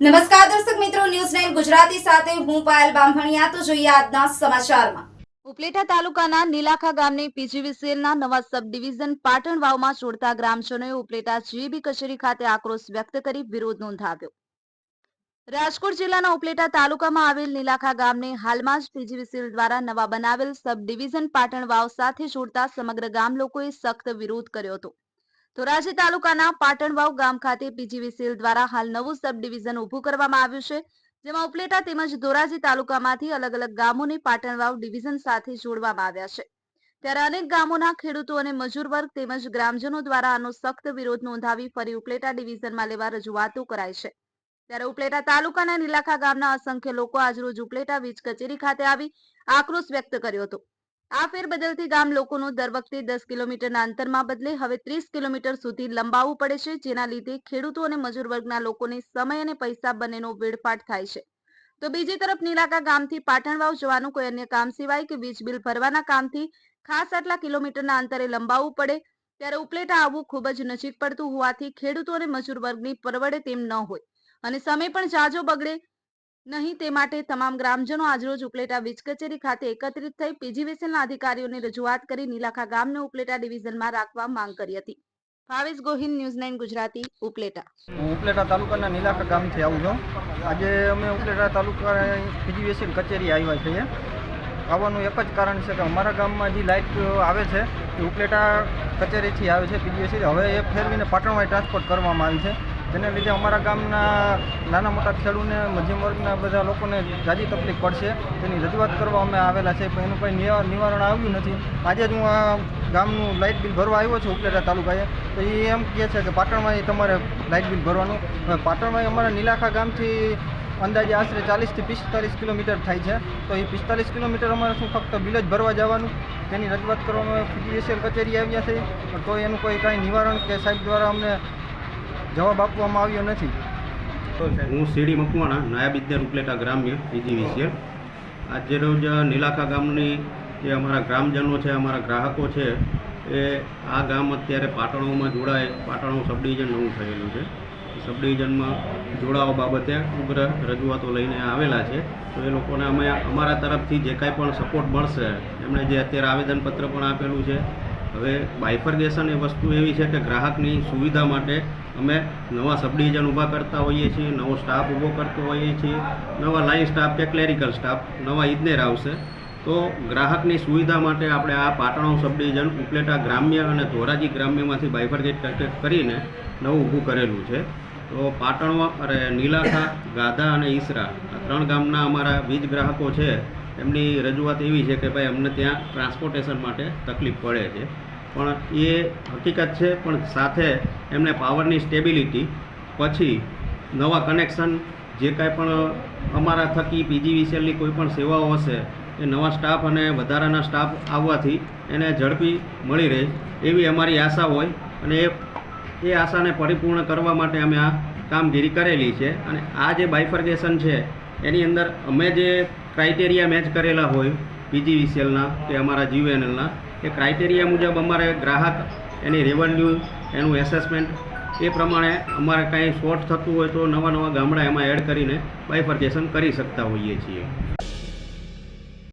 નમસ્કાર દર્શક મિત્રો, ન્યૂઝ 9 ગુજરાતી સાથે હું પાયલ બામભણિયા. તો જોઈએ આજના સમાચારમાં. ઉપલેટા તાલુકાના નીલાખા ગામની પીજીવીસીએલના નવા સબ ડિવિઝન પાટણ વાવમાં જોડતા ગ્રામજનોએ ઉપલેટા જીબી કચેરી ખાતે આક્રોશ વ્યક્ત કરી વિરોધ નોંધાવ્યો. રાજકોટ જિલ્લાના ઉપલેટા તાલુકામાં આવેલ નીલાખા ગામને હાલમાં જ પીજીવીસીએલ દ્વારા નવા બનાવેલ સબ ડિવિઝન પાટણ વાવ સાથે જોડતા સમગ્ર ગામ લોકોએ સખ્ત વિરોધ કર્યો હતો. ધોરાજી તાલુકાના પાટણવાવ ગામ ખાતે પીજીવીસીએલ દ્વારા હાલ નવું સબ ડિવિઝન ઊભું કરવામાં આવ્યું છે, જેમાં ઉપલેટા તેમજ ધોરાજી તાલુકામાંથી અલગ અલગ ગામોને પાટણવાવ ડિવિઝન સાથે જોડવામાં આવ્યા છે. ત્યારે અનેક ગામોના ખેડૂતો અને મજૂર વર્ગ તેમજ ગ્રામજનો દ્વારા આનો સખ્ત વિરોધ નોંધાવી ફરી ઉપલેટા ડિવિઝનમાં લેવા રજૂઆતો કરાઈ છે. ત્યારે ઉપલેટા તાલુકાના નીલાખા ગામના અસંખ્ય લોકો આજરોજ ઉપલેટા વીજ કચેરી ખાતે આવી આક્રોશ વ્યક્ત કર્યો હતો. આ ફેરબદલથી ગામ લોકોનું દર વખતે 10 કિલોમીટરના અંતરમાં બદલે હવે 30 કિલોમીટર સુધી લંબાવવું પડે છે, જેના લીધે ખેડૂતો અને મજૂર વર્ગના લોકોને સમય અને પૈસા બંનેનો વેડફાટ થાય છે. તો બીજી તરફ નીલાખા ગામથી પાટણવાવ જવાનું કોઈ અન્ય કામ સિવાય કે વીજ બિલ ભરવાના કામથી ખાસ આટલા કિલોમીટરના અંતરે લંબાવવું પડે, ત્યારે ઉપલેટા આવવું ખૂબ જ નજીક પડતું હોવાથી ખેડૂતો અને મજૂર વર્ગની પરવડે તેમ ન હોય અને સમય પણ જાજો બગડે નહીં, તે માટે તમામ ગ્રામજનો આજરોજ ઉપલેટા વીજ કચેરી ખાતે એકત્રિત થઈ પીજીવીસીએલના અધિકારીઓને રજૂઆત કરી નીલાખા ગામને ઉપલેટા ડિવિઝનમાં રાખવા માંગ કરી હતી. ભાવેશ ગોહિલ, ન્યૂઝ 9 ગુજરાતી, ઉપલેટા. હું ઉપલેટા તાલુકાના નીલાખા ગામથી આવું છું. આજે અમે ઉપલેટા તાલુકા પીજીવીસીએલ કચેરી આવ્યા છીએ. આવવાનું એક જ કારણ છે કે અમારા ગામમાં જે લાઇટ આવે છે એ ઉપલેટા કચેરીથી આવે છે પીજીવીસીએલ. હવે એ ફેરવીને પાટણમાં ટ્રાન્સપોર્ટ કરવામાં આવી છે. તેને લીધે અમારા ગામના નાના મોટા ખેડૂતોને મધ્યમ વર્ગના બધા લોકોને ઝાઝી તકલીફ પડશે. તેની રજૂઆત કરવા અમે આવેલા છે, પણ એનું કંઈ નિવારણ આવ્યું નથી. આજે જ હું આ ગામનું લાઇટ બિલ ભરવા આવ્યો છું ઉપલેટા તાલુકાએ, તો એ એમ કહે છે કે પાટણમાં તમારે લાઇટ બિલ ભરવાનું. પાટણમાં અમારા નીલાખા ગામથી અંદાજે આશરે 40 થી 45 કિલોમીટર થાય છે. તો એ 45 કિલોમીટર અમારે શું ફક્ત બિલ જ ભરવા જવાનું? તેની રજૂઆત કરવામાં પીજીવીસીએલ કચેરી આવ્યા છે, તો એનું કોઈ કાંઈ નિવારણ કે સાહેબ દ્વારા અમને જવાબ આપવામાં આવ્યો નથી. હું સીડી મકવાણા, નાયબ ઇજનેર ઉપલેટા ગ્રામ્ય પીજીવીસીએલ. આજે રોજ નીલાખા ગામની જે અમારા ગ્રામજનો છે, અમારા ગ્રાહકો છે, એ આ ગામ અત્યારે પાટણોમાં જોડાય, પાટણો સબ ડિવિઝન નવું થયેલું છે. સબ ડિવિઝનમાં જોડાવા બાબતે ઉગ્ર રજૂઆતો લઈને આવેલા છે. તો એ લોકોને અમે અમારા તરફથી જે કાંઈ પણ સપોર્ટ મળશે, એમણે જે અત્યારે આવેદનપત્ર પણ આપેલું છે. હવે બાયફર્ગેશન એ વસ્તુ એવી છે કે ગ્રાહકની સુવિધા માટે અમે નવા સબ ડિવિઝન ઊભા કરતા હોઈએ છીએ, નવો સ્ટાફ ઊભો કરતો હોઈએ છીએ, નવા લાઇન સ્ટાફ કે ક્લેરિકલ સ્ટાફ, નવા ઇજનેર આવશે. તો ગ્રાહકની સુવિધા માટે આપણે આ પાટણો સબ ડિવિઝન ઉપલેટા ગ્રામ્ય અને ધોરાજી ગ્રામ્યમાંથી બાયફર્ગેટ કરીને નવું ઊભું કરેલું છે. તો પાટણમાં નીલાખા, ગાધા અને ઈસરા આ 3 ગામના અમારા વીજ ગ્રાહકો છે. એમની રજૂઆત એવી છે કે ભાઈ અમને ત્યાં ટ્રાન્સપોર્ટેશન માટે તકલીફ પડે છે, પણ એ હકીકત છે. પણ સાથે એમને પાવરની સ્ટેબિલિટી, પછી નવા કનેક્શન, જે કાંઈ પણ અમારા થકી પીજીવીસીએલની કોઈ પણ સેવાઓ હશે એ નવા સ્ટાફ અને વધારાના સ્ટાફ આવવાથી એને ઝડપી મળી રહે એવી અમારી આશા હોય, અને એ આશાને પરિપૂર્ણ કરવા માટે અમે આ કામગીરી કરેલી છે. અને આ જે બાયફર્ગેશન છે એની અંદર અમે જે ક્રાઇટેરિયા મેચ કરેલા હોય પીજીવીસીએલના કે અમારા જીયુએનએલના, એ ક્રાઇટેરિયા મુજબ અમારે ગ્રાહક, એની રેવન્યુ, એનું એસેસમેન્ટ, એ પ્રમાણે અમારે કાંઈ શોર્ટ થતું હોય તો નવા ગામડા એમાં એડ કરીને બાયફર્ગેશન કરી શકતા હોઈએ છીએ.